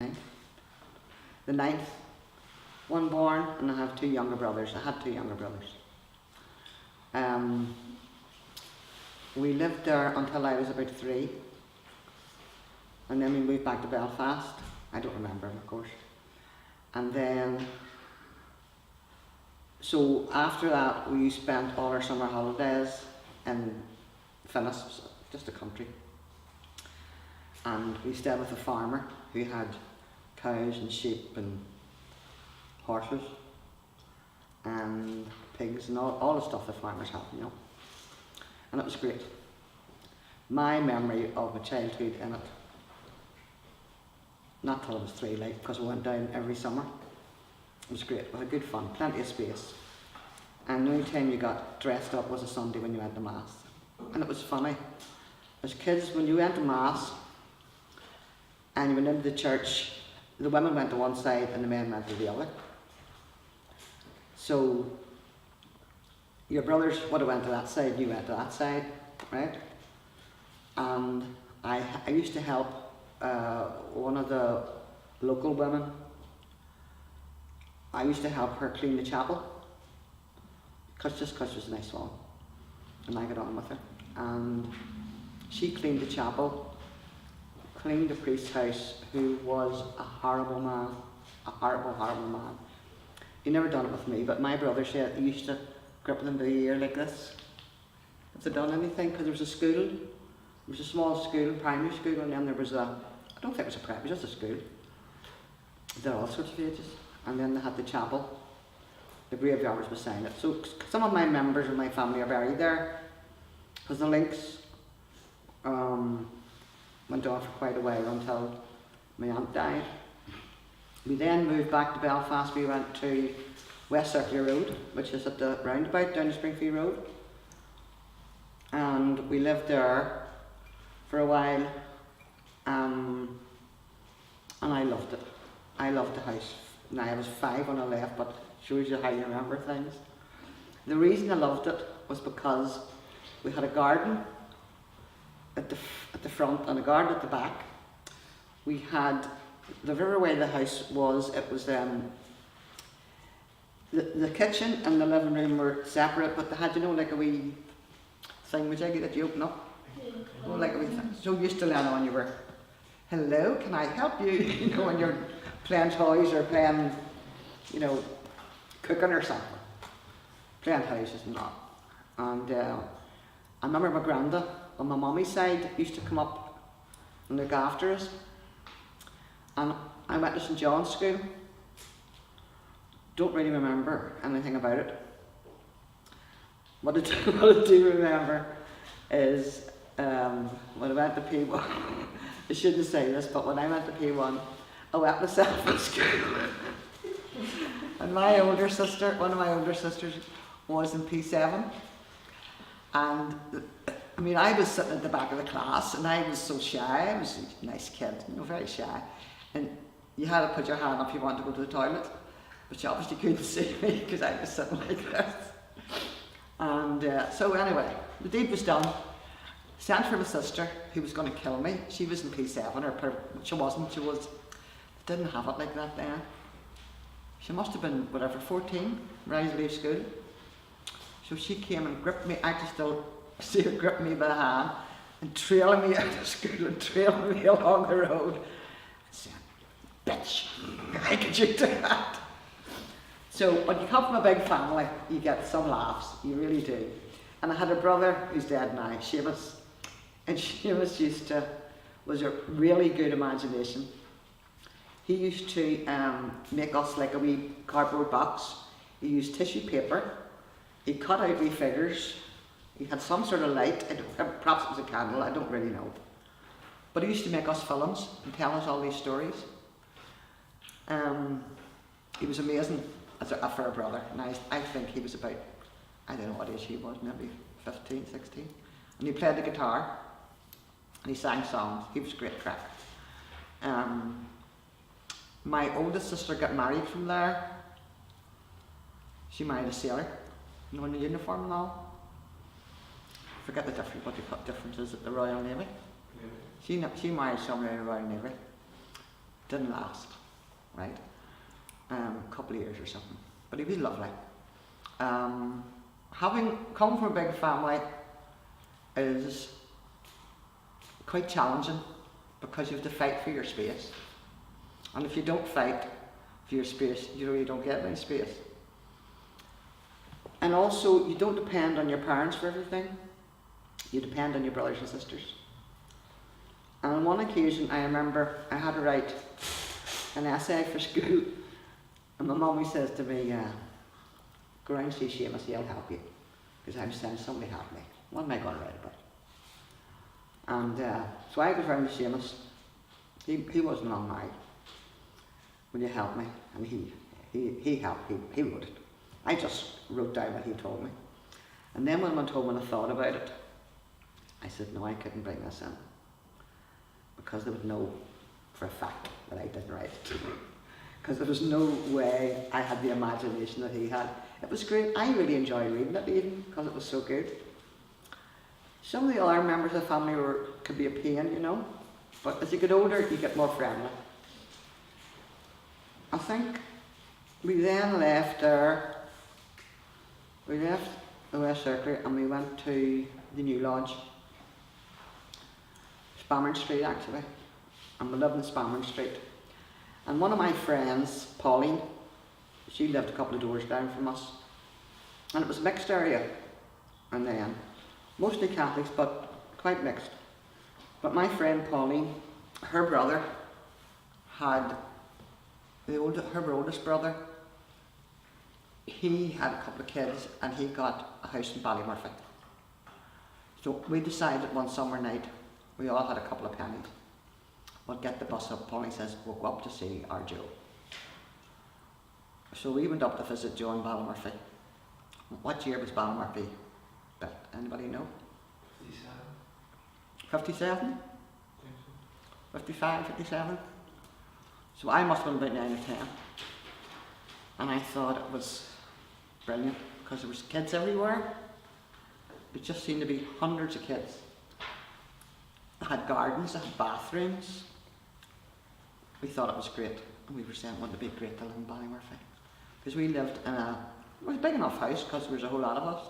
The ninth, one born, and I have two younger brothers. I had two younger brothers. We lived there until I was about 3, and then we moved back to Belfast. I don't remember, of course. And then, so after that, we spent all our summer holidays in Finnis, just a country. And we stayed with a farmer who had cows and sheep and horses and pigs and all the stuff the farmers have, you know. And it was great. My memory of my childhood in it, not till I was 3, like, because we went down every summer. It was great. We had good fun, plenty of space. And the only time you got dressed up was a Sunday when you went to Mass. And it was funny. As kids, when you went to Mass and you went into the church, the women went to one side and the men went to the other. So your brothers would have went to that side, you went to that side, right? And I used to help one of the local women. I used to help her clean the chapel, just because she was a nice woman, and I got on with her. And she cleaned the chapel, cleaned the priest's house, who was a horrible man, a horrible, horrible man. He never done it with me, but my brother said he used to grip them by the ear like this if they done anything, because there was a school. It was a small school, primary school, and then there was I don't think it was a prep, it was just a school. They had all sorts of ages. And then they had the chapel. The graveyard was beside it. So some of my members of my family are buried there, because the links went on for quite a while until my aunt died. We then moved back to Belfast. We went to West Circular Road, which is at the roundabout down the Springfield Road. And we lived there for a while, and I loved it. I loved the house. Now I was 5 when I left, but shows you how you remember things. The reason I loved it was because we had a garden at the front and a garden at the back. We had, the very way the house was, it was the kitchen and the living room were separate, but they had, you know, like a wee thingamajiggy that you open up. Oh, like a wee thing. So used to learn on you were, hello, can I help you? You know, when you're playing toys or playing, you know, cooking or something. Playing houses and that. And I remember my granda on my mummy's side used to come up and look after us. And I went to St John's School. Don't really remember anything about it. What I do remember is when I went to P1, I shouldn't say this, but when I went to P1, I wet myself at school. And my older sister, one of my older sisters, was in P7. And I mean, I was sitting at the back of the class and I was so shy. I was a nice kid, you know, very shy. And you had to put your hand up if you wanted to go to the toilet, but you obviously couldn't see me because I was sitting like this. And so anyway, the deed was done. Sent for my sister, who was going to kill me. She was in P7, or she wasn't, didn't have it like that then. She must have been, whatever, 14, ready to leave school. So she came and gripped me, I could still see her grip me by the hand, and trailing me out of school and trailing me along the road. And said, bitch, how could you do that? So when you come from a big family, you get some laughs, you really do. And I had a brother who's dead now, Seamus, and Seamus was a really good imagination. He used to make us like a wee cardboard box. He used tissue paper. He cut out wee figures. He had some sort of light. Perhaps it was a candle, I don't really know. But he used to make us films and tell us all these stories. He was amazing for a brother. And I think he was about, I don't know what age he was, maybe 15, 16. And he played the guitar. And he sang songs. He was great crack. My oldest sister got married from there. She married a sailor, you know, in the uniform and all. Forget the what the difference is at the Royal Navy. She married somebody in the Royal Navy. Didn't last, right? A couple of years or something. But he was lovely. Having come from a big family is quite challenging because you have to fight for your space. And if you don't fight for your space, you really don't get any space. And also, you don't depend on your parents for everything. You depend on your brothers and sisters. And on one occasion, I remember I had to write an essay for school, and my mummy says to me, go around and see Seamus, he'll help you. Because I'm saying, somebody help me. What am I going to write about? And so I go around to Seamus. He wasn't unmarried. Will you help me? And he helped, he wrote it. I just wrote down what he told me. And then when I went home and I thought about it, I said, no, I couldn't bring this in. Because they would know for a fact that I didn't write it. Because there was no way I had the imagination that he had. It was great. I really enjoyed reading it even because it was so good. Some of the other members of the family could be a pain, you know. But as you get older, you get more friendly. I think we then left there. We left the West Circular and we went to the New Lodge. Spamard Street actually. And we lived in Spamard Street. And one of my friends, Pauline, she lived a couple of doors down from us. And it was a mixed area. And then, mostly Catholics, but quite mixed. But my friend Pauline, her brother had, her oldest brother, he had a couple of kids and he got a house in Ballymurphy. So we decided one summer night, we all had a couple of pennies. We'll get the bus up. Pauline says, we'll go up to see our Joe. So we went up to visit Joe in Ballymurphy. What year was Ballymurphy built? Anybody know? 57? 55, 57? So I must have been about 9 or 10. And I thought it was brilliant because there was kids everywhere. It just seemed to be hundreds of kids. They had gardens, they had bathrooms. We thought it was great. And we were saying, wouldn't it be great to live in Ballymurphy? Because we lived in it was a big enough house because there was a whole lot of us.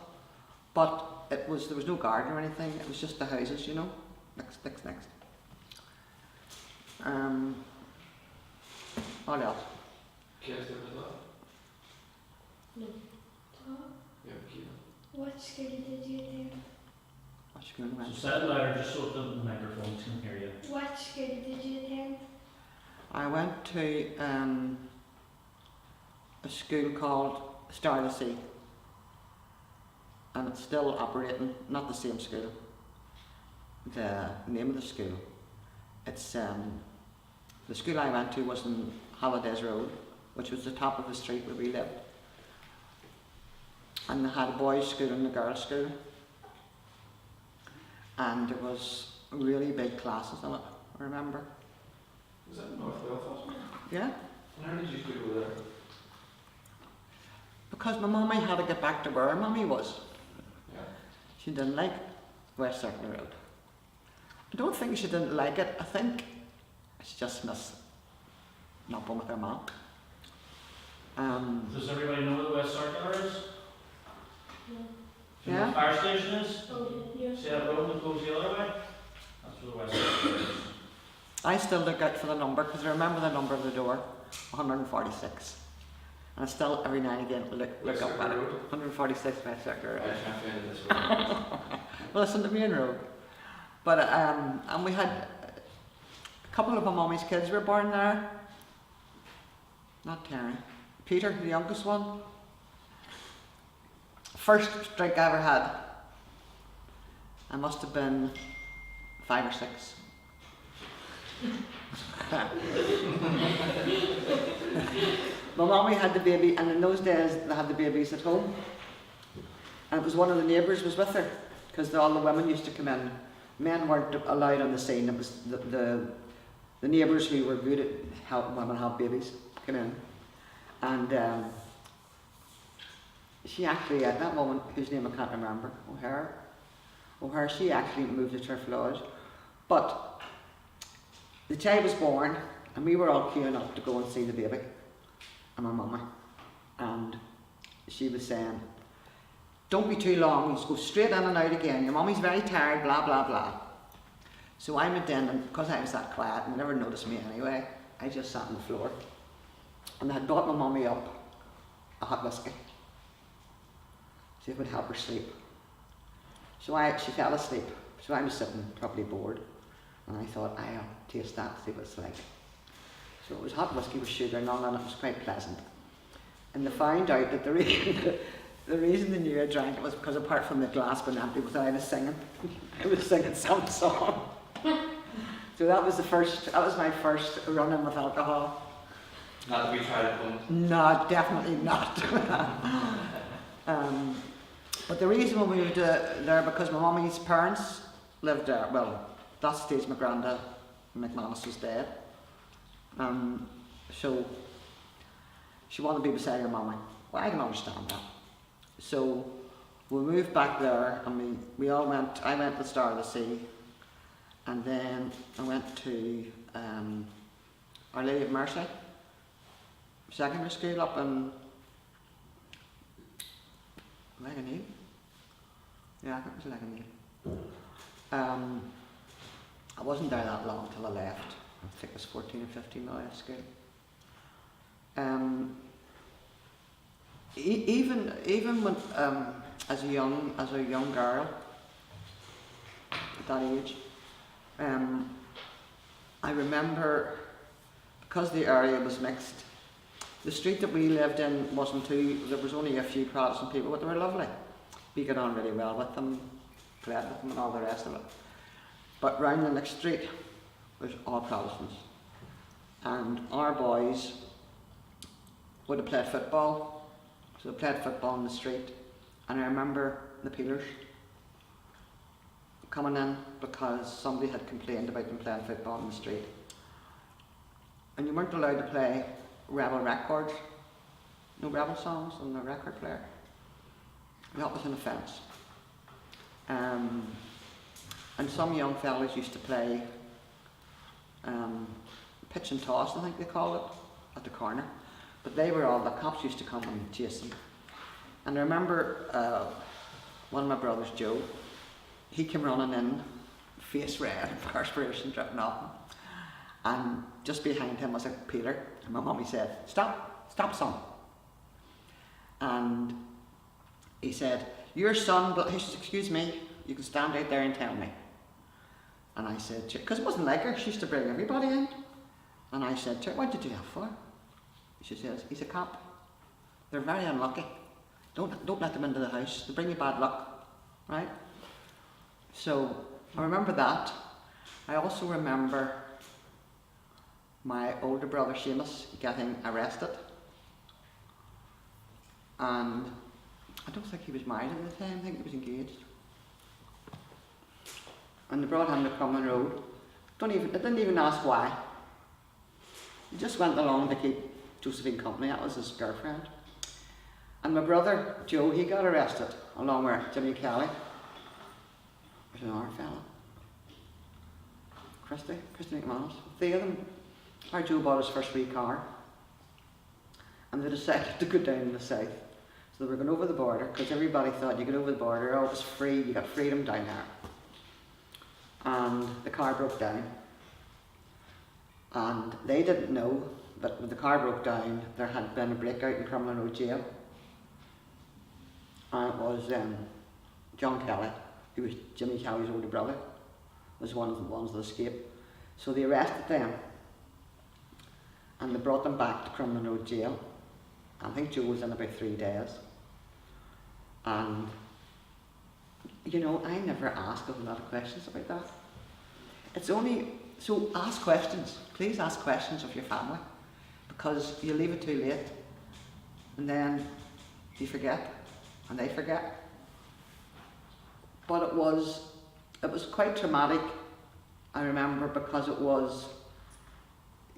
But there was no garden or anything, it was just the houses, you know. Next. What else? Kids there as well? No. Yeah, Kira. What school did you attend? What school went? So say it louder just so the microphones can hear you. What school did you attend? I went to a school called Star of the Sea. And it's still operating, not the same school. The name of the school, it's the school I went to was in Holidays Road, which was the top of the street where we lived. And they had a boys' school and a girls' school. And there was really big classes in it, I remember. Was that in North Belfast? Yeah? And how did you go there? Because my mummy had to get back to where her mummy was. Yeah. She didn't like West Circular Road. I don't think she didn't like it. I think she just missed not being with her mom. Does everybody know where the West Circular is? No. Do you know where the fire station is? Oh, yeah. See that road that goes the other way? That's where the West Circular is. I still look out for the number because I remember the number of the door, 146. And I still every now and again look up at it. 146 West Circular Road. I can't find it this way. Well, it's on the main road. But and we had a couple of my mummy's kids were born there. Not Terry. Peter, the youngest one. First drink I ever had. I must have been 5 or 6. My mummy had the baby, and in those days they had the babies at home. And it was one of the neighbours was with her, because all the women used to come in. Men weren't allowed on the scene. It was the neighbours who were good at helping women have babies come in. And she actually, at that woman, whose name I can't remember, O'Hare, she actually moved to Turf Lodge. But the child was born, And we were all queuing up to go and see the baby and my mummy. And she was saying, don't be too long, you just go straight in and out again. Your mummy's very tired, blah, blah, blah. So I went in, and because I was that quiet and they never noticed me anyway, I just sat on the floor. And I had brought my mummy up a hot whiskey. See if it would help her sleep. So she fell asleep. So I was sitting probably bored. And I thought, I'll taste that, see what it's like. So it was hot whiskey with sugar and all, and it was quite pleasant. And they found out that the reason they knew I drank it was because apart from the glass being empty, was that I was singing. I was singing some song. So that was my first run-in with alcohol. Not that we tried it once. No, definitely not. But the reason we moved there because my mummy's parents lived there. Well, that stage my granddad McManus was dead. So she wanted to be beside her mummy. Well, I can understand that. So we moved back there, and we all went. I went to the Star of the Sea, and then I went to Our Lady of Mercy secondary school up in Leganee. Yeah, I think it was Leganee. I wasn't there that long till I left. I think it was 14 or 15 when I left school. Even when as a young girl at that age, I remember, because the area was mixed, the street that we lived in there was only a few Protestant people, but they were lovely. We got on really well with them, played with them and all the rest of it. But round the next street was all Protestants. And our boys would have played football, so they played football in the street. And I remember the peelers coming in because somebody had complained about them playing football in the street. And you weren't allowed to play rebel records, no rebel songs on the record player. That was an offence. And some young fellas used to play pitch and toss, I think they call it, at the corner. But the cops used to come and chase them. And I remember one of my brothers, Joe, he came running in, face red, perspiration dripping off him. And just behind him was a peeler. And my mummy said, stop son. And he said, your son, he says, excuse me, you can stand out there and tell me. And I said, because it wasn't like her, she used to bring everybody in. And I said to her, what did you do that for? She says, he's a cop. They're very unlucky. Don't let them into the house. They bring you bad luck, right? So I remember that. I also remember my older brother Seamus getting arrested. And I don't think he was married at the time, I think he was engaged. And they brought him to Crumlin Road. They didn't even ask why. He just went along to keep Josephine company, that was his girlfriend. And my brother Joe, he got arrested along with Jimmy Kelly. There's another fella. Christy McManus. Three of them. Our Joe bought his first wee car. And they decided to go down to the south. So they were going over the border, because everybody thought you get over the border, oh, it was free, you got freedom down there. And the car broke down. And they didn't know that when the car broke down, there had been a breakout in Crumlin Road Jail. And it was John Kelly, who was Jimmy Kelly's older brother, was one of the ones that escaped. So they arrested them. And they brought them back to Crumlin Road Jail. I think Joe was in about 3 days. And, you know, I never ask a lot of questions about that. It's only, so ask questions. Please ask questions of your family. Because you leave it too late. And then you forget. And they forget. But it was quite traumatic, I remember, because it was,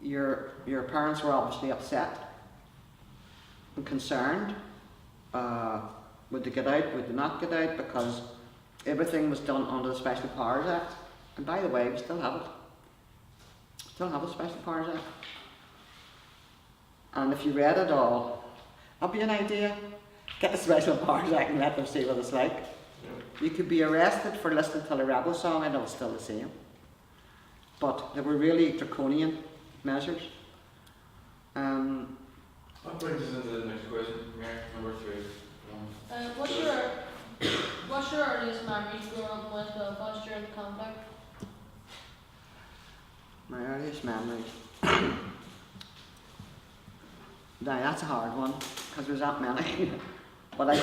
your parents were obviously upset and concerned. Would they get out, would they not get out, because everything was done under the Special Powers Act. And by the way, we still have it. Still have a Special Powers Act. And if you read it all, that'd be an idea. Get the Special Powers Act and let them see what it's like. You could be arrested for listening to the Rebel song and it was still the same. But they were really draconian measures. What brings us into the next question, Mayor? Number 3. What's your earliest memories growing up in West Belfast during the conflict? My earliest memories. Now that's a hard one because there's that many. But I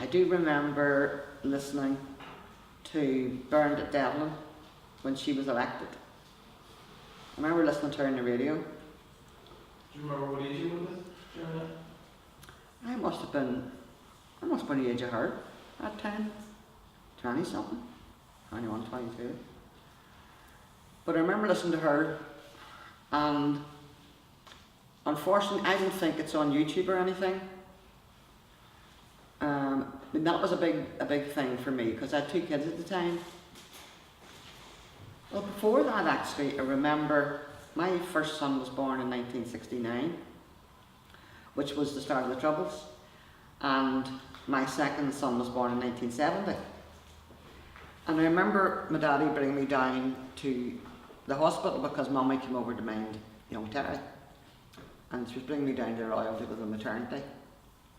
do remember listening to Bernadette Devlin when she was elected. I remember listening to her on the radio. Do you remember what age you were with during that? I must have been the age of her at that time. 20 something. 21, 22. But I remember listening to her, and unfortunately I don't think it's on YouTube or anything. And that was a big thing for me because I had 2 kids at the time. Well, before that actually, I remember my first son was born in 1969, which was the start of the Troubles, and my second son was born in 1970. And I remember my daddy bringing me down to the hospital because Mummy came over to mind young Terry, and she was bringing me down to Royal to go to maternity,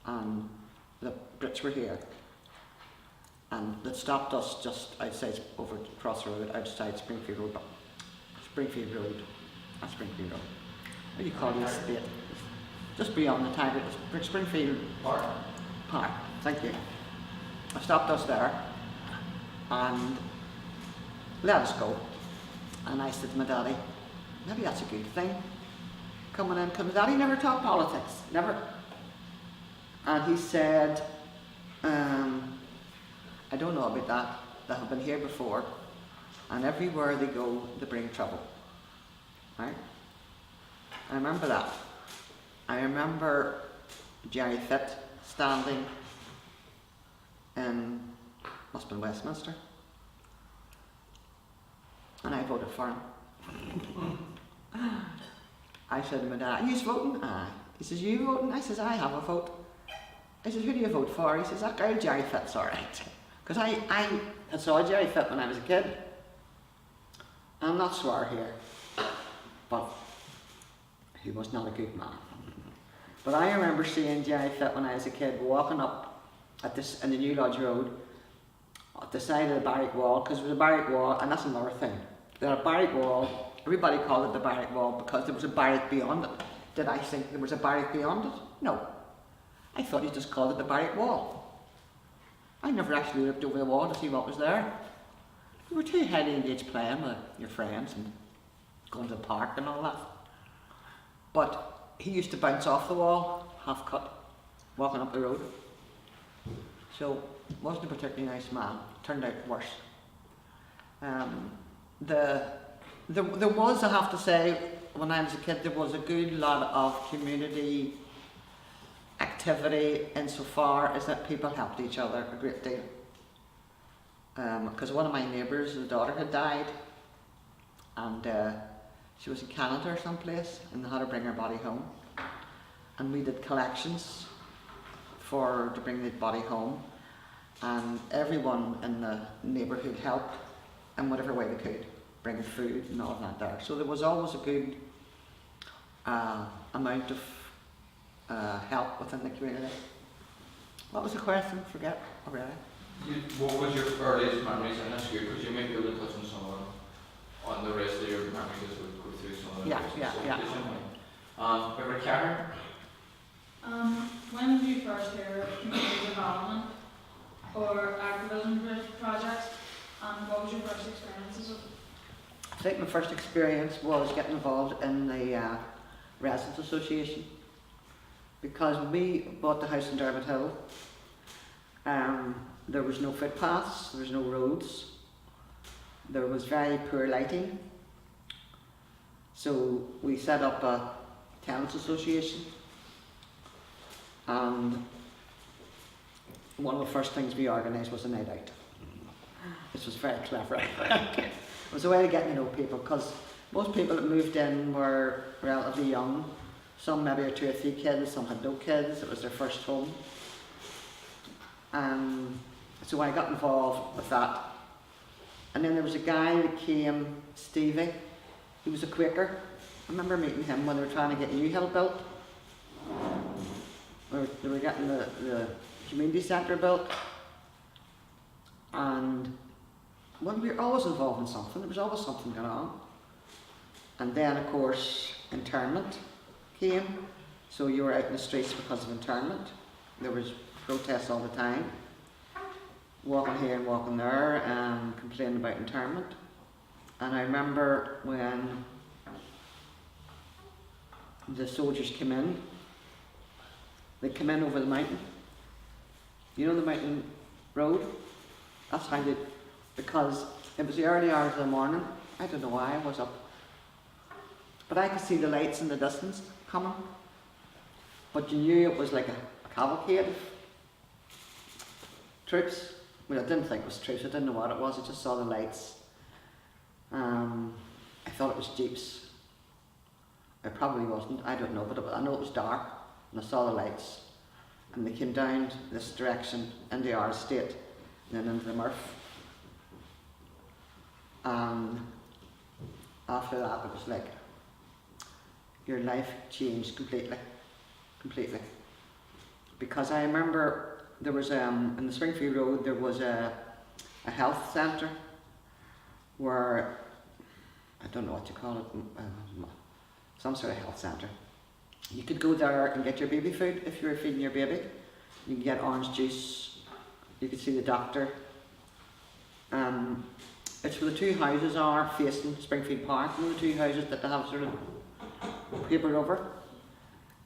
and the Brits were here, and they stopped us just outside, over across the road, outside Springfield Road. Not Springfield Road. What do you call the estate? Just beyond the Tiger, Springfield Park. Thank you. They stopped us there and let us go. And I said to my daddy, maybe that's a good thing, coming in, because my daddy never talked politics, never. And he said, I don't know about that, they have been here before, and everywhere they go, they bring trouble. Right? I remember that. I remember Jerry Fitt standing in, must have been Westminster, and I voted for him. I said to my dad, are you voting? Aye. He says, you voting? I says, I have a vote. I says, who do you vote for? He says, that girl Jerry Fitt's alright. Because I saw Jerry Fitt when I was a kid. I'm not swear here, but he was not a good man. But I remember seeing Jerry Fitt when I was a kid walking up at this in the New Lodge Road at the side of the barrack wall, because there was a barrack wall, and that's another thing. There was a barrack wall, everybody called it the barrack wall because there was a barrack beyond it. Did I think there was a barrack beyond it? No. I thought he just called it the barrack wall. I never actually looked over the wall to see what was there. You were too highly engaged playing with your friends and going to the park and all that. But he used to bounce off the wall, half cut, walking up the road. So, wasn't a particularly nice man. Turned out worse. There was, I have to say, when I was a kid, there was a good lot of community activity insofar as that people helped each other a great deal. Because one of my neighbours, his daughter had died, and she was in Canada or someplace, and they had to bring her body home. And we did collections to bring the body home, and everyone in the neighbourhood helped in whatever way they could, bring food and all of that there. So there was always a good amount of help within the community. What was the question? Forget already. What was your earliest memories? And that's good because you might be able to touch on some of them on the rest of your memories as we go through some of the questions. Favorite Karen? When did you first hear of community development or activism projects, and what was your first experiences of it? I think my first experience was getting involved in the Residents Association, because when we bought the house in Dermot Hill, there was no footpaths, there was no roads, there was very poor lighting. So we set up a tenants association, and one of the first things we organised was a night out. This was very clever. It was a way of getting to know people, because Most people that moved in were relatively young. Some maybe had 2 or 3 kids, some had no kids. It was their first home. So I got involved with that. And then there was a guy that came, Stevie. He was a Quaker. I remember meeting him when they were trying to get New Hill built. They were getting the community centre built. And well, we were always involved in something. There was always something going on. And then, of course, internment came. So you were out in the streets because of internment. There was protests all the time. Walking here and walking there and complaining about internment. And I remember when the soldiers came in, they came in over the mountain. You know the mountain road? That's how they, because it was the early hours of the morning. I don't know why I was up. But I could see the lights in the distance coming. But you knew it was like a cavalcade of troops. Well, I didn't think it was troops, I didn't know what it was, I just saw the lights. I thought it was jeeps. It probably wasn't, I don't know, but I know it was dark, and I saw the lights. And they came down this direction into our estate, and then into the Murph. And after that, it was like, your life changed completely. Completely. Because I remember there was, in the Springfield Road, there was a health centre where, I don't know what you call it, some sort of health centre. You could go there and get your baby food if you were feeding your baby. You could get orange juice, you could see the doctor. It's where the 2 houses are facing Springfield Park, you know the 2 houses that they have sort of papered over.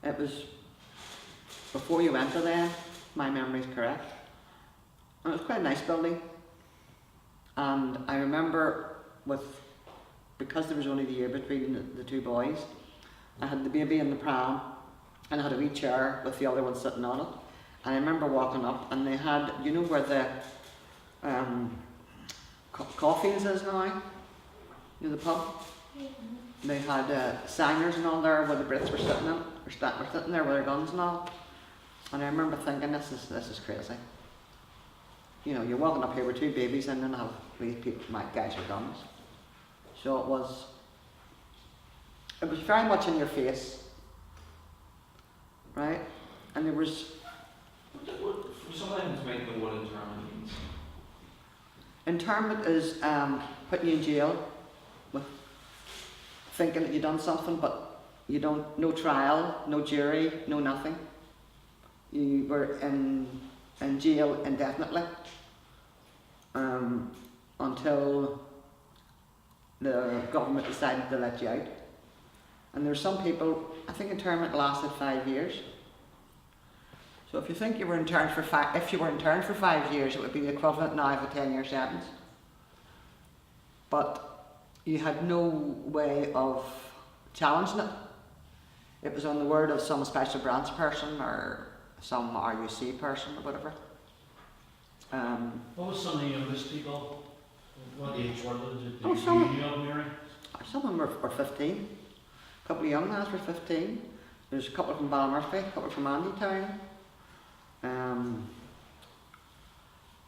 It was before you enter there, my memory is correct. And it was quite a nice building. And I remember because there was only the year between the 2 boys, I had the baby in the pram and I had a wee chair with the other one sitting on it. And I remember walking up and they had, you know where the coffees is now? You know the pub? They had sangers and all there where the Brits were sitting in, were sitting there with their guns and all. And I remember thinking, this is crazy. You know, you're walking up here with 2 babies and then have these people, my guys with guns. So it was very much in your face, right? And there was... Sometimes might know what internment means. Internment is putting you in jail with thinking that you've done something, but you don't, no trial, no jury, no nothing. You were in jail indefinitely until the government decided to let you out. And there were some people, I think internment lasted 5 years. So if you think you were interned for 5 years, it would be the equivalent now of a 10-year sentence. But you had no way of challenging it. It was on the word of some special branch person or some RUC person or whatever. What was some of the youngest people? What age were they? Oh, Did some- you know, Mary? Some of them were 15. A couple of young lads were 15. There's a couple from Ballymurphy, a couple from Andytown.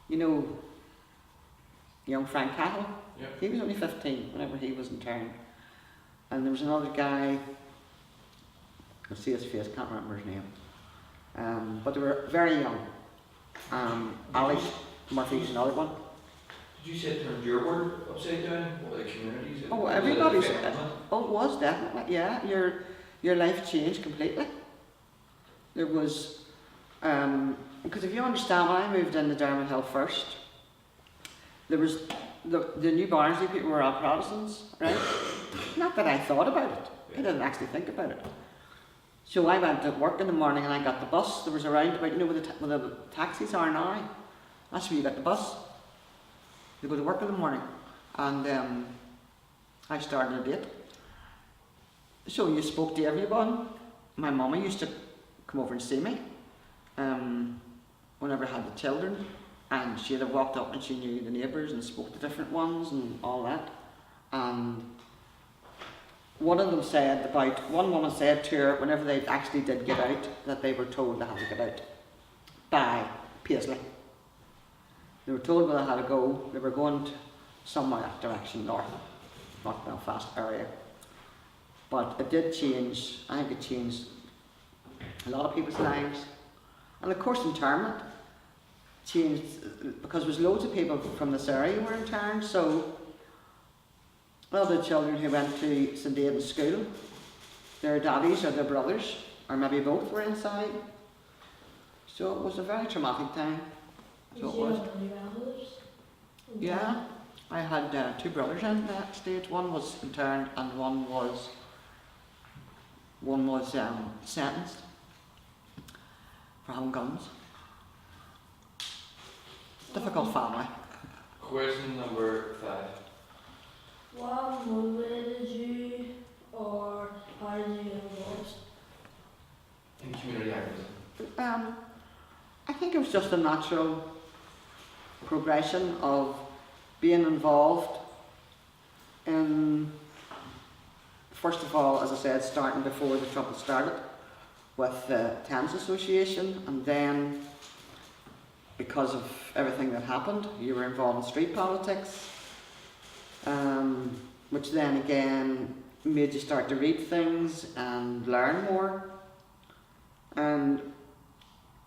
You know, young Frank Cattle? Yeah. He was only 15 whenever he was interned. And there was another guy, I can see his face, can't remember his name. But they were very young. Alex Murphy's another one. Did you say it turned your word upside down? What, like communities? Oh, Was it everybody's. affecting it? Oh, it was definitely, yeah. Your life changed completely. There was, because if you understand, when I moved into Dermot Hill first, there was the new Barnsley people were all Protestants, right? Not that I thought about it. I didn't actually think about it. So I went to work in the morning and I got the bus. There was a roundabout, you know where the taxis are now? That's where you get the bus. You go to work in the morning. And I started a date. So you spoke to everyone. My mama used to come over and see me whenever I had the children. And she'd have walked up and she knew the neighbours and spoke to different ones and all that. And one of them said about, one woman said to her, whenever they actually did get out, that they were told they had to get out by Paisley. They were told where they had to go. They were going somewhere that direction, north Belfast area. But it did change, I think it changed a lot of people's lives. And of course internment changed, because there was loads of people from this area who were interned, so a lot of the children who went to St Aidan's school, their daddies or their brothers, or maybe both, were inside. So it was a very traumatic time. So it was. Yeah, I had 2 brothers in that stage. One was interned and one was sentenced for having guns. Difficult family. Question number 5. What motivated you, or how did you get involved? In community activism. I think it was just a natural progression of being involved in, first of all, as I said, starting before the trouble started with the Thames Association, and then because of everything that happened, you were involved in street politics, which then again made you start to read things and learn more. And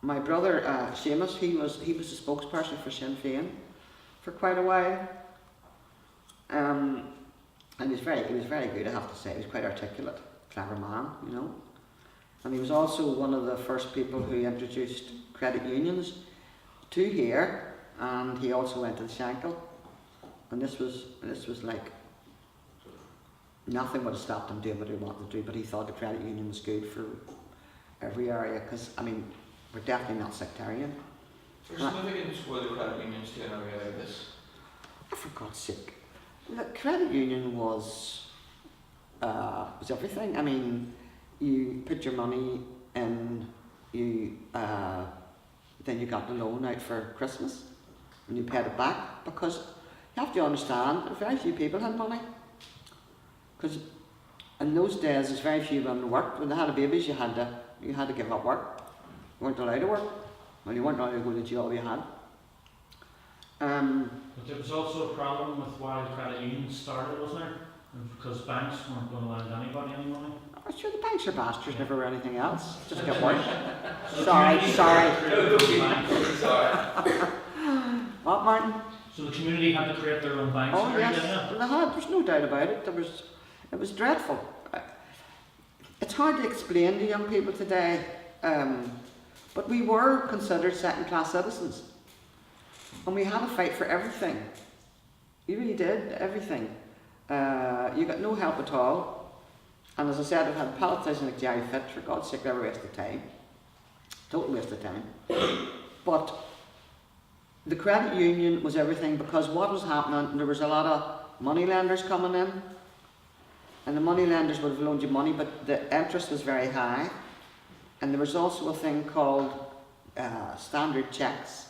my brother Seamus, he was the spokesperson for Sinn Féin for quite a while, and he was very good, I have to say. He was quite articulate, clever man, you know. And he was also one of the first people who introduced credit unions to here, and he also went to the Shankill, and this was like nothing would have stopped him doing what he wanted to do, but he thought the credit union was good for every area, because I mean, we're definitely not sectarian. There's significance for the credit unions to an area like this. For God's sake, the credit union was everything. I mean, you put your money in, then you got the loan out for Christmas, and you paid it back, because you have to understand, very few people had money. Because in those days, there's very few women worked. When they had babies, you had to give up work. You weren't allowed to work. Well, you weren't allowed to go to the job you had. But there was also a problem with why the credit unions started, wasn't there? Because banks weren't going to lend anybody any money. I'm sure the banks are bastards, never were anything else. Just get worse. So the Sorry. community had to create their own banks. Sorry. What, Martin? So the community had to create their own banks. Oh and yes, everything, yeah? they had. There's no doubt about it. It was dreadful. It's hard to explain to young people today, but we were considered second-class citizens, and we had to fight for everything. You really did, everything. You got no help at all. And as I said, it had politicians like Jerry Fitt, for God's sake, never waste of time. Total waste of time. But the credit union was everything, because what was happening, there was a lot of money lenders coming in, and the money lenders would have loaned you money, but the interest was very high. And there was also a thing called standard checks.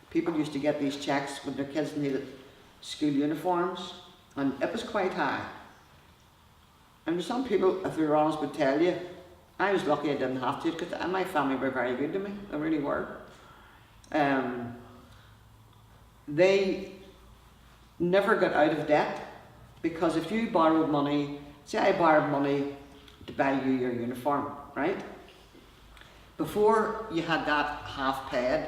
People used to get these checks when their kids needed school uniforms, and it was quite high. And some people, if they were honest, would tell you, I was lucky I didn't have to, because my family were very good to me, they really were. They never got out of debt, because if you borrowed money, say I borrowed money to buy you your uniform, right? Before you had that half paid,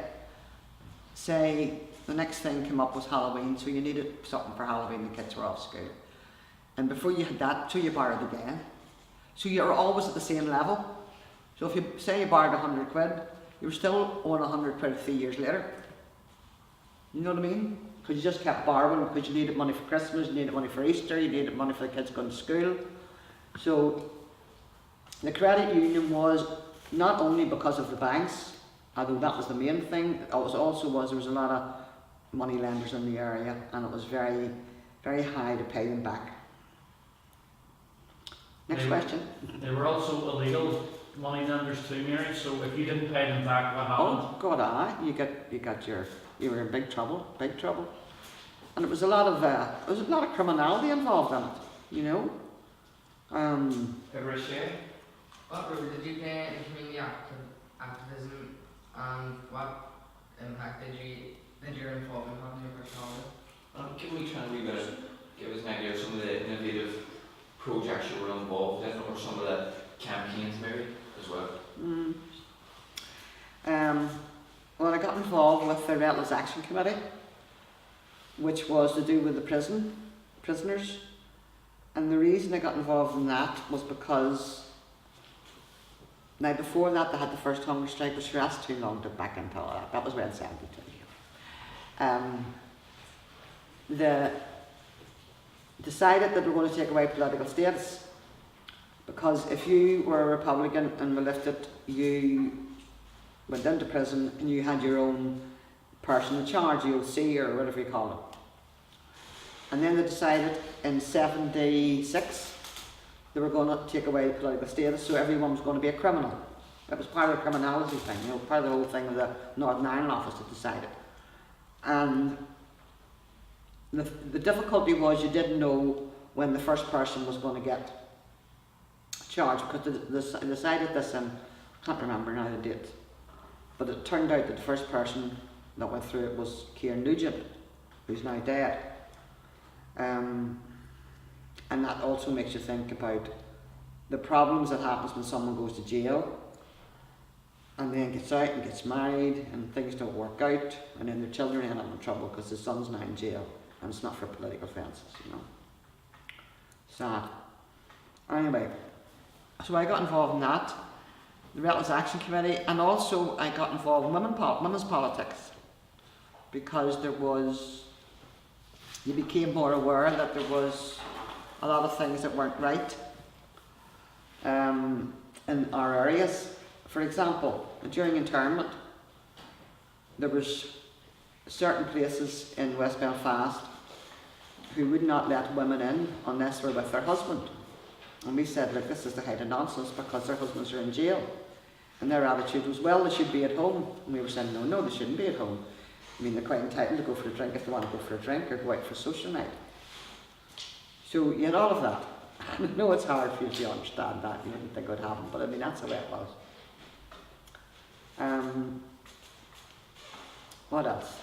say the next thing came up was Halloween, so you needed something for Halloween, the kids were off school. And before you had that, so you borrowed again. So you're always at the same level. So if you say you borrowed 100 quid, you were still owing 100 quid 3 years later. You know what I mean? Because you just kept borrowing, because you needed money for Christmas, you needed money for Easter, you needed money for the kids going to school. So the credit union was not only because of the banks, although that was the main thing, it was also there was a lot of money lenders in the area, and it was very, very high to pay them back. Next question. They were also illegal money lenders too, Mary, so if you didn't pay them back, what happened? Oh God, you were in big trouble, and it was a lot of criminality involved in it, you know. Ever say? What role did you play in community activism, and what impact did your involvement have on your personality? Can we try and give us an idea of some of the innovative projects you were involved in, or some of the campaigns maybe as well? Well, I got involved with the Relentless Action Committee, which was to do with the prisoners. And the reason I got involved in that was because, now before that they had the first hunger strike, which lasted too long to back into all that. That was around 72. They decided that we were going to take away political status, because if you were a Republican and were lifted, you went into prison and you had your own person in charge, UOC or whatever you call it. And then they decided in 76 they were going to take away political status, so everyone was going to be a criminal. That was part of the criminality thing, you know, part of the whole thing of the Northern Ireland office that decided. And the difficulty was you didn't know when the first person was going to get charged, because they decided this in, I can't remember now the date, but it turned out that the first person that went through it was Kieran Nugent, who's now dead. And that also makes you think about the problems that happens when someone goes to jail and then gets out and gets married and things don't work out, and then their children end up in trouble because the son's now in jail and it's not for political offences, you know. Sad. Anyway, so I got involved in that, the Relentless Action Committee, and also I got involved in women's politics, because you became more aware that there was a lot of things that weren't right in our areas. For example, during internment, there was certain places in West Belfast who would not let women in unless they were with their husband. And we said, look, this is the height of nonsense, because their husbands are in jail. And their attitude was, well, they should be at home. And we were saying, no, they shouldn't be at home. I mean, they're quite entitled to go for a drink if they want to go for a drink, or go out for a social night. So you had all of that. I know it's hard for you to understand that, you didn't think it would happen, but I mean, that's the way it was. What else?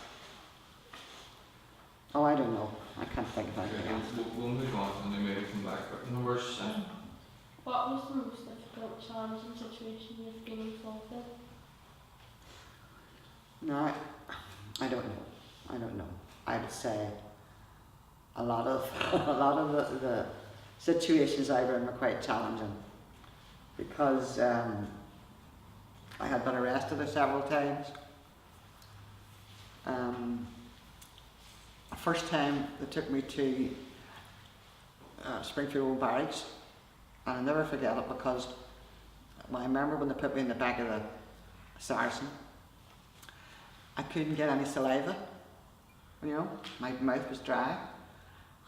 Oh, I don't know. I can't think of anything else. We'll move on and then maybe come back. But number 7. What was the most difficult, challenging situation you've been involved in? No, I don't know. I would say a lot of the situations I were in were quite challenging, because I had been arrested several times. The first time they took me to Springfield Barracks, and I'll never forget it, because I remember when they put me in the back of the Saracen, I couldn't get any saliva, you know, my mouth was dry,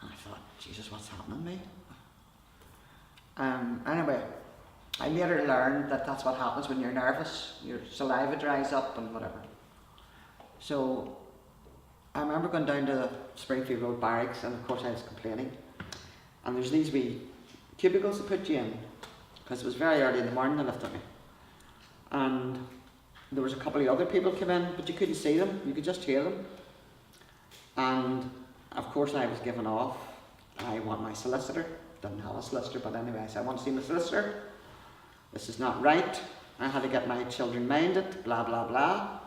and I thought, Jesus, what's happening to me? Anyway, I later learned that that's what happens when you're nervous, your saliva dries up and whatever. So I remember going down to the Springfield Road Barracks, and of course I was complaining, and there's these wee cubicles to put you in, because it was very early in the morning they lifted me, and there was a couple of other people came in, but you couldn't see them, you could just hear them. And of course I was given off. I want my solicitor. Didn't have a solicitor, but anyway, I said, I want to see my solicitor. This is not right. I had to get my children minded, blah, blah, blah.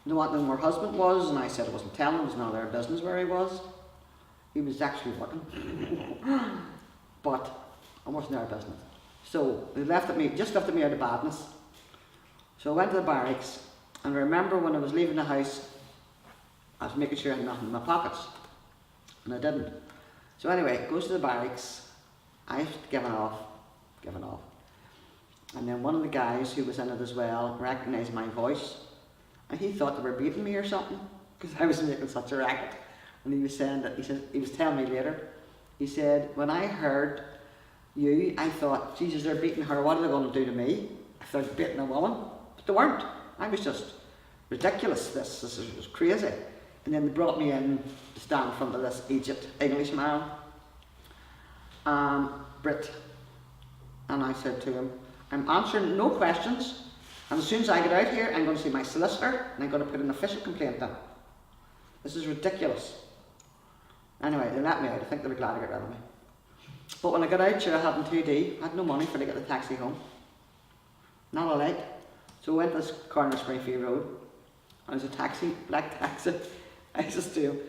They wanted to know where her husband was, and I said I wasn't telling them, it was none of their business where he was. He was actually working. But it wasn't their business. So they just left me out of badness. So I went to the barracks, and I remember when I was leaving the house, I was making sure I had nothing in my pockets, and I didn't. So anyway, it goes to the barracks, I've given off, and then one of the guys who was in it as well recognised my voice, and he thought they were beating me or something, because I was making such a racket. And he was saying that, he was telling me later, he said, when I heard you, I thought, Jesus, they're beating her, what are they going to do to me if they're beating a woman? But they weren't. I was just ridiculous, this was crazy. And then they brought me in to stand in front of this English man. Brit. And I said to him, I'm answering no questions, and as soon as I get out here, I'm going to see my solicitor, and I'm going to put an official complaint in. This is ridiculous. Anyway, they let me out. I think they were glad to get rid of me. But when I got out, sure, I hadn't 2D. I had no money for to get the taxi home. Not a light. So I went to this corner of Springfield Road, and there's a taxi, black taxi. I just do,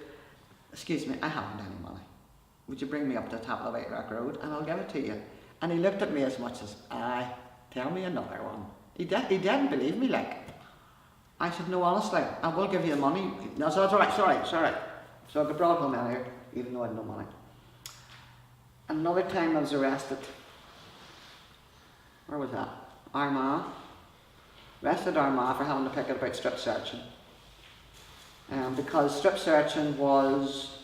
excuse me, I haven't any money. Would you bring me up to the top of the White Rock Road and I'll give it to you? And he looked at me as much as, aye, tell me another one. He didn't believe me, like. I said, no, honestly, I will give you the money. No, so that's all right, sorry. So I got brought home earlier, even though I had no money. Another time I was arrested. Where was that? Armagh. Arrested Armagh for having to pick it about strip searching. Because strip searching was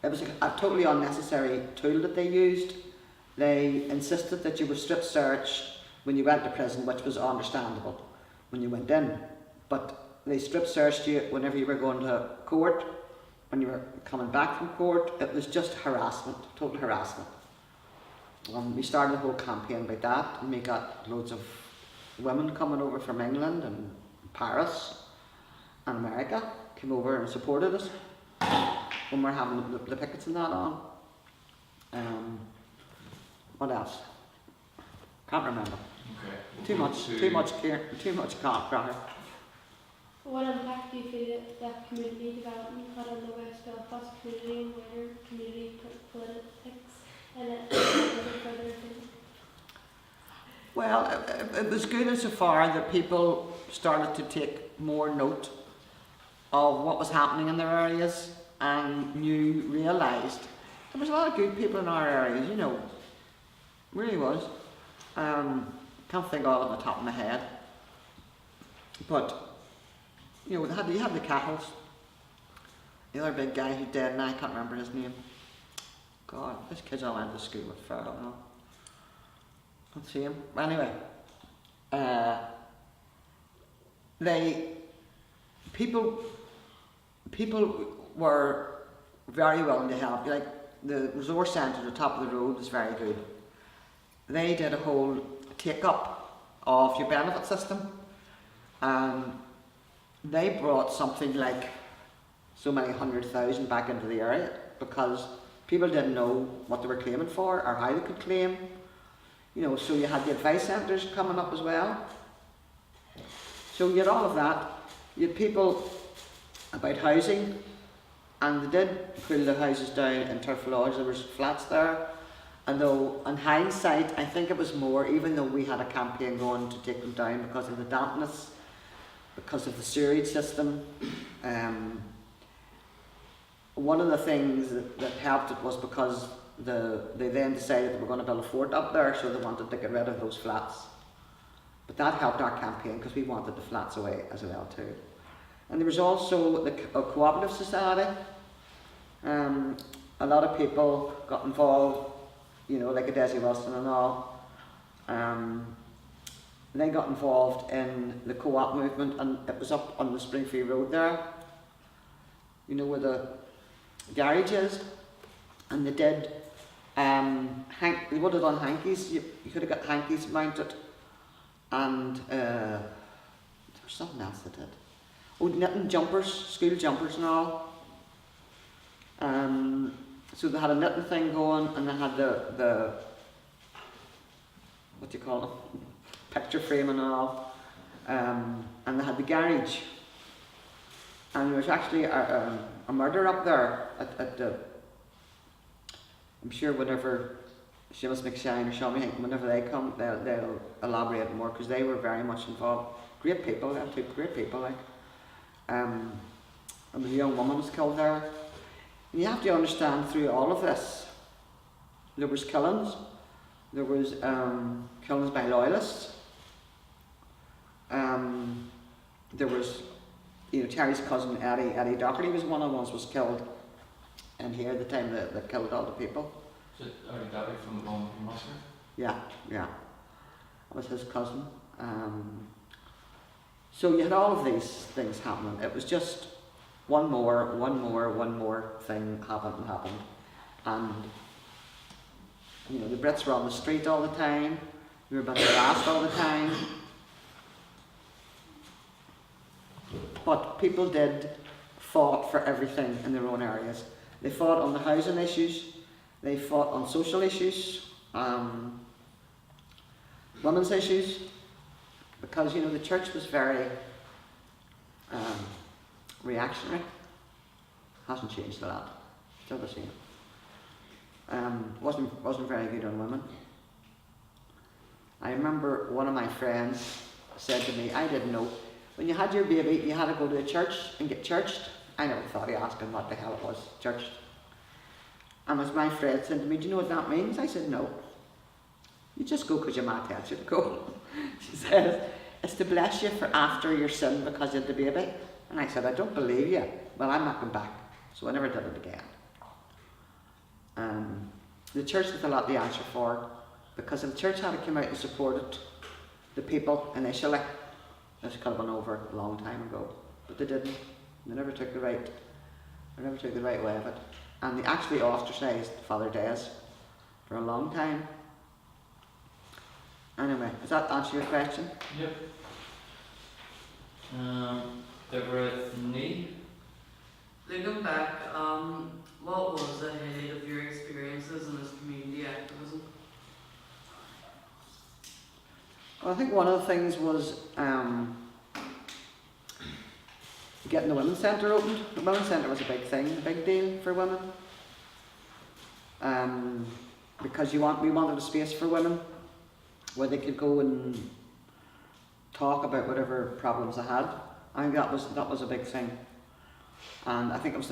a totally unnecessary tool that they used. They insisted that you were strip searched when you went to prison, which was understandable when you went in. But they strip searched you whenever you were going to court, when you were coming back from court. It was just harassment, total harassment. We started a whole campaign about that, and we got loads of women coming over from England and Paris and America, came over and supported us when we were having the pickets and that on. What else? Can't remember. Okay. Too much cracker. What impact do you feel that community development had on the West Belfast community and wider community politics and it further afield? Well, it was good insofar that people started to take more note of what was happening in their areas, and realised there was a lot of good people in our areas, you know, really was. Can't think of it on the top of my head, but you know, you had the Cattles, the other big guy who's dead now, I can't remember his name. God, this kid's I went to school with, fair, I don't know. Can't see him. Anyway, people were very willing to help. Like the resource centre at the top of the road was very good. They did a whole take-up of your benefit system, and they brought something like so many 100,000 back into the area because people didn't know what they were claiming for or how they could claim. You know, so you had the advice centres coming up as well. So you had all of that. You had people about housing, and they did pull the houses down in Turf Lodge. There was flats there, and though in hindsight I think it was more, even though we had a campaign going to take them down because of the dampness, because of the sewerage system. One of the things that helped it was because they then decided they were going to build a fort up there, so they wanted to get rid of those flats. But that helped our campaign because we wanted the flats away as well too. And there was also the cooperative society. A lot of people got involved, you know, like a Desi Wilson and all. They got involved in the co-op movement, and it was up on the Springfield Road there, you know, where the garage is, and they did they would have done hankies. You could have got hankies mounted, and there was something else they did. Oh, knitting jumpers, school jumpers and all. So they had a knitting thing going, and they had the what do you call it, picture frame and all, and they had the garage. And there was actually a murder up there at the, I'm sure whenever Seamus McShane or Sean Hank, whenever they come, they'll elaborate more, because they were very much involved. Great people, they two great people, like. And the young woman was killed there. And you have to understand, through all of this, there was killings. There was killings by loyalists. There was, you know, Terry's cousin Eddie Doherty was one of the ones was killed in here the time that killed all the people. Is it Eddie Doherty from the Bomb Massacre? Yeah. That was his cousin. So you had all of these things happening. It was just one more thing happened. And You know, the Brits were on the street all the time, we were being harassed all the time. But people did fought for everything in their own areas. They fought on the housing issues, they fought on social issues, women's issues, because you know the church was very reactionary. Hasn't changed a lot, still the same. Wasn't very good on women. I remember one of my friends said to me, I didn't know, when you had your baby you had to go to a church and get churched. I never thought of asking what the hell it was, churched. And as my friend said to me, do you know what that means? I said, no. You just go because your mom tells you to go. She says, it's to bless you for after your sin because you had the baby. And I said, I don't believe you. Well, I'm not going back. So I never did it again. The church has a lot to answer for, because if the church had come out and supported the people initially, this could have been over a long time ago. But they didn't. They never took the right way of it. And they actually ostracised Father Des for a long time. Anyway, does that answer your question? Yep. Deborah Nee? Looking back, what was the highlight of your experiences in this community activism? Well, I think one of the things was getting the women's centre opened. The women's centre was a big thing, a big deal for women. Because we wanted a space for women where they could go and talk about whatever problems they had. I think that was a big thing. And I think it was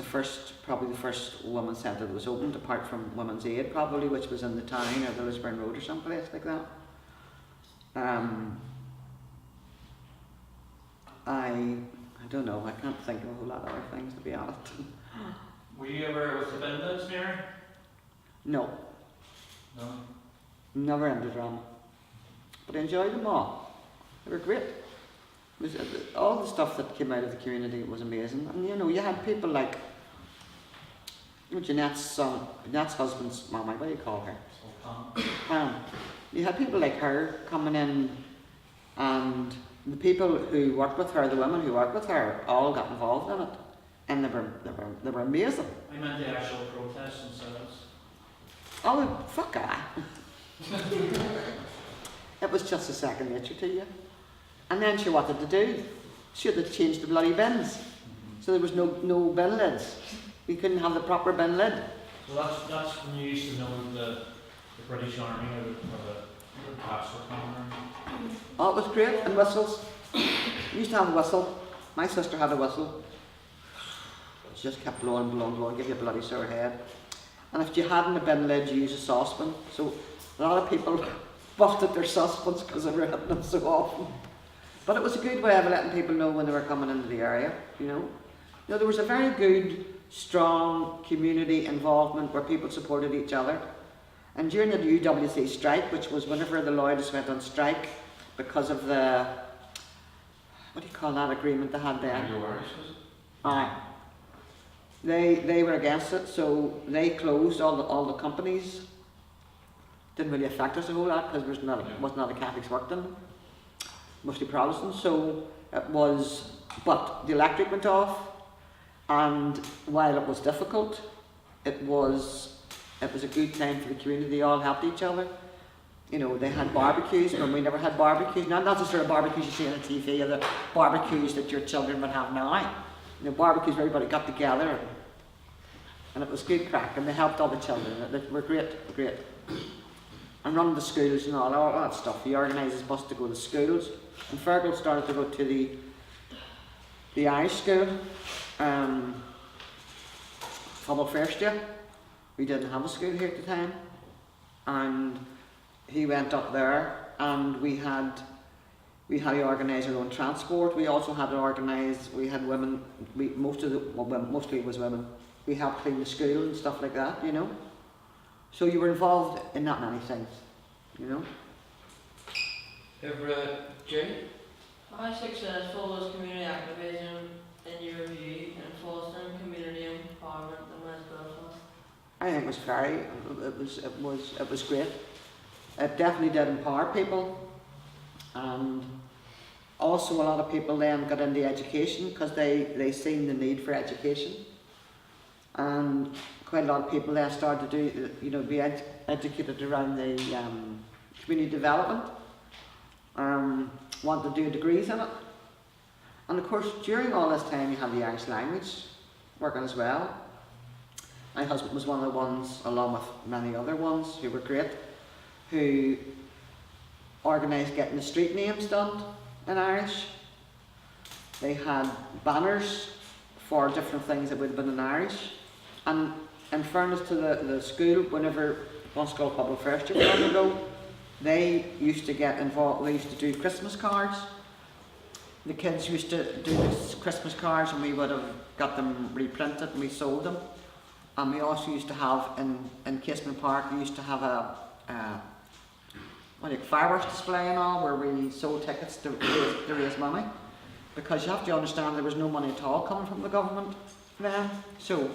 probably the first women's centre that was opened, apart from Women's Aid probably, which was in the town or the Lisburn Road or someplace like that. I don't know, I can't think of a whole lot of other things, to be honest. Were you ever with the bin lids, Mary? No, No. never into drama. But I enjoyed them all. They were great. It was, all the stuff that came out of the community was amazing. And you know, you had people like Jeanette's husband's mama, what do you call her? Pam. You had people like her coming in, and the people who worked with her, the women who worked with her, all got involved in it, and they were amazing. I meant the actual protests themselves. Oh, fuck that. It was just a second nature to you. And then she wanted to do. She had to change the bloody bins, so there was no bin lids. We couldn't have the proper bin lid. So that's when you used to know the British Army or the cops were coming around. Oh, it was great. And whistles. We used to have a whistle. My sister had a whistle. She just kept blowing, give you a bloody sore head. And if you hadn't a bin lid, you used a saucepan. So a lot of people busted their saucepans because they were hitting them so often. But it was a good way of letting people know when they were coming into the area, you know. You know, there was a very good, strong community involvement where people supported each other. And during the UWC strike, which was whenever the Lloydists went on strike because of the, what do you call that agreement they had then? Aye. They were against it, so they closed all the companies. Didn't really affect us a whole lot because there was not a Catholics worked in them, mostly Protestants. So it was, but the electric went off, and while it was difficult, it was a good time for the community. They all helped each other. You know, they had barbecues when we never had barbecues. Not the sort of barbecues you see on the TV or the barbecues that your children would have now. You know, barbecues where everybody got together, and it was good crack, and they helped all the children. They were great. And running the schools and all that stuff. He organised a bus to go to schools, and Fergal started to go to the Irish school, Fubble first year. We didn't have a school here at the time, and he went up there, and we had to organise our own transport. We also had to organise. We had women. Mostly it was women. We helped clean the school and stuff like that, you know. So you were involved in that many things, you know. Jay? How successful was community activism in your view in fostering community empowerment in West Belfast? I think it was it was great. It definitely did empower people, and also a lot of people then got into education because they seen the need for education, and quite a lot of people then started to do, you know, be educated around the community development, want to do degrees in it, and of course during all this time you have the Irish language working as well. My husband was one of the ones, along with many other ones who were great, who organised getting the street names done in Irish. They had banners for different things that would have been in Irish. And in fairness to the school, whenever once called Public First year long ago, they used to get involved, they used to do Christmas cards. The kids used to do these Christmas cards, and we would have got them reprinted and we sold them. And we also used to have, in Casement Park, we used to have a fireworks display and all, where we sold tickets to raise money. Because you have to understand there was no money at all coming from the government then. So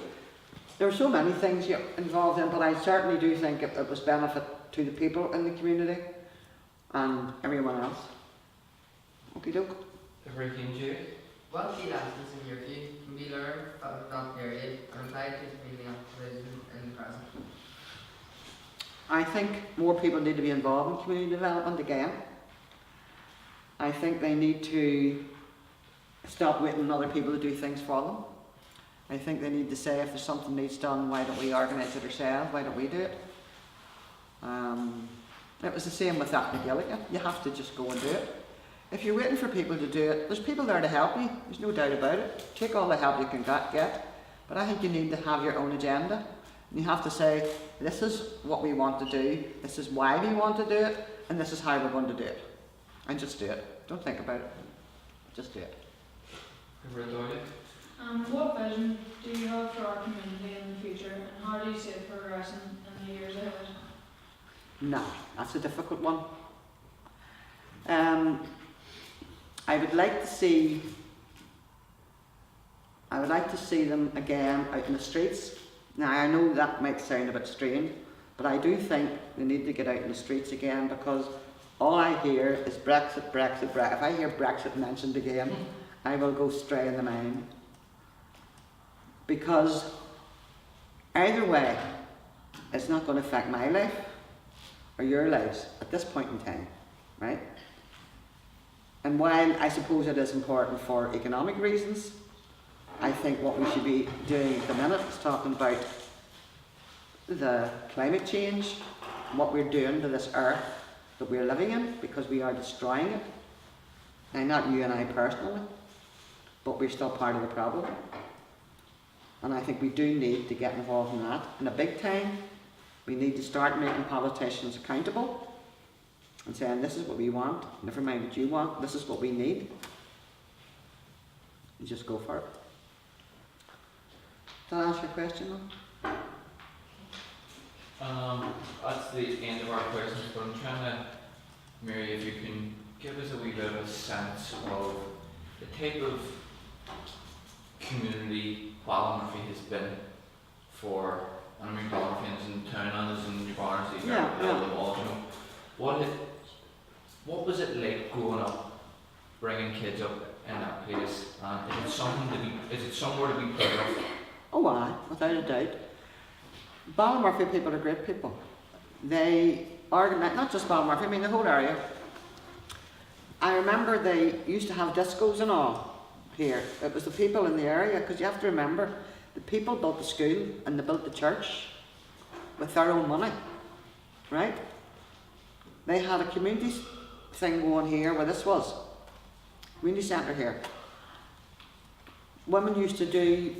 there were so many things you involved in, but I certainly do think it was benefit to the people in the community and everyone else. Okie doke. Everything, Jay? What key lessons in your view can be learned from that period and applied to community activism in the present? I think more people need to be involved in community development again. I think they need to stop waiting on other people to do things for them. I think they need to say, if there's something needs done, why don't we organise it ourselves? Why don't we do it? It was the same with that McGilligan. You have to just go and do it. If you're waiting for people to do it, there's people there to help you. There's no doubt about it. Take all the help you can get. But I think you need to have your own agenda. And you have to say, this is what we want to do, this is why we want to do it, and this is how we're going to do it. And just do it. Don't think about it. Just do it. What vision do you have for our community in the future, and how do you see it progressing in the years ahead? No, that's a difficult one. I would like to see them again out in the streets. Now I know that might sound a bit strange, but I do think they need to get out in the streets again, because all I hear is Brexit, Brexit, Brexit. If I hear Brexit mentioned again, I will go stray in the mind. Because either way, it's not going to affect my life or your lives at this point in time, right? And while I suppose it is important for economic reasons, I think what we should be doing at the minute is talking about the climate change, what we're doing to this earth that we're living in, because we are destroying it. Now, not you and I personally, but we're still part of the problem. And I think we do need to get involved in that. In a big time, we need to start making politicians accountable and saying, this is what we want, never mind what you want, this is what we need. And just go for it. Did I answer your question though? That's the end of our questions, but I'm trying to, Mary, if you can give us a wee bit of a sense of the type of community Ballymurphy has been for, and I mean Ballymurphy is in town and is in New Barnsley, Yeah. you know. What was it like growing up, bringing kids up in that place? And is it somewhere to be proud of? Oh aye, without a doubt. Ballymurphy people are great people. They organise, not just Ballymurphy, I mean the whole area. I remember they used to have discos and all here. It was the people in the area, because you have to remember, the people built the school and they built the church with their own money, right? They had a community thing going here where this was, community centre here. Women used to do,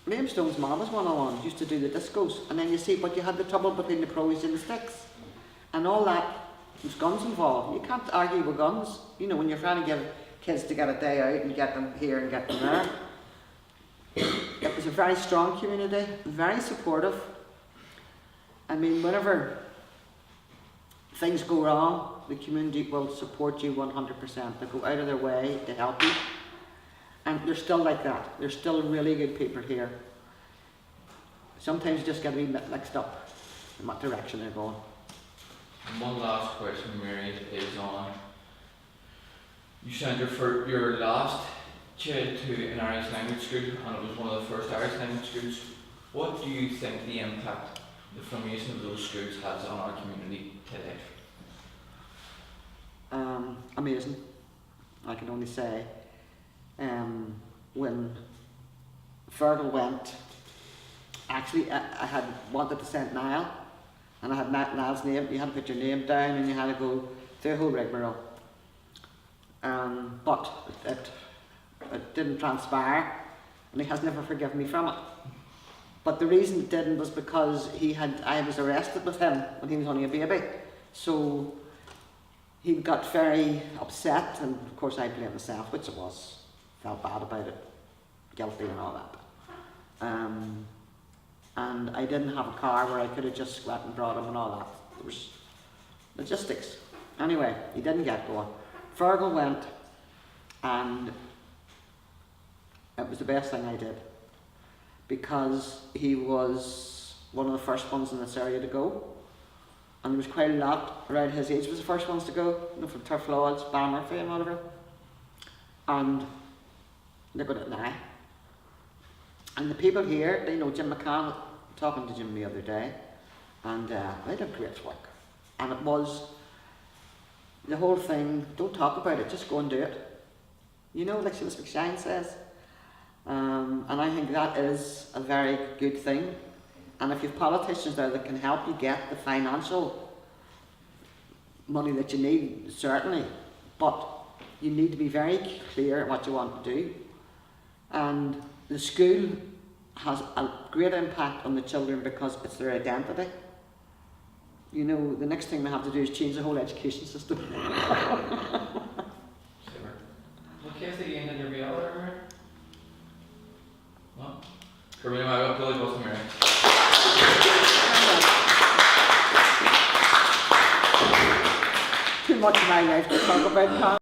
Liam Stone's mom was one of the ones, used to do the discos, and then you see, but you had the trouble between the pros and the sticks, and all that, there's guns involved. You can't argue with guns, you know, when you're trying to give kids to get a day out and get them here and get them there. It was a very strong community, very supportive. I mean, whenever things go wrong, the community will support you 100%. They go out of their way to help you. And they're still like that. They're still really good people here. sometimes you just get a wee bit mixed up in what direction they're going. And one last question, Mary, is on, you sent your last child to an Irish language school, and it was one of the first Irish language schools. What do you think the impact the formation of those schools has on our community today? Amazing. I can only say, when Fergal went, actually I had wanted to send Niall, and I had Niall's name. You had to put your name down and you had to go through a whole rigmarole. But it didn't transpire, and he has never forgiven me from it. But the reason it didn't was because I was arrested with him when he was only a baby. So he got very upset, and of course I blamed myself, which it was. Felt bad about it, guilty and all that. And I didn't have a car where I could have just went and brought him and all that. There was logistics. Anyway, he didn't get going. Fergal went, and it was the best thing I did, because he was one of the first ones in this area to go, and there was quite a lot around his age was the first ones to go, you know, from Turf Lodge, Balmurphy and whatever, and look at it now. And the people here, they know Jim McCann, talking to Jim the other day, and they did great work. And it was the whole thing, don't talk about it, just go and do it. You know, like Silas McShine says. And I think that is a very good thing. And if you have politicians there that can help you get the financial money that you need, certainly, but you need to be very clear what you want to do. And the school has a great impact on the children because it's their identity. You know, the next thing they have to do is change the whole education system. Okay, is the end of your real order? No? Carmina, my God, Billy Boston, Mary. Too much of my life to talk about, Con.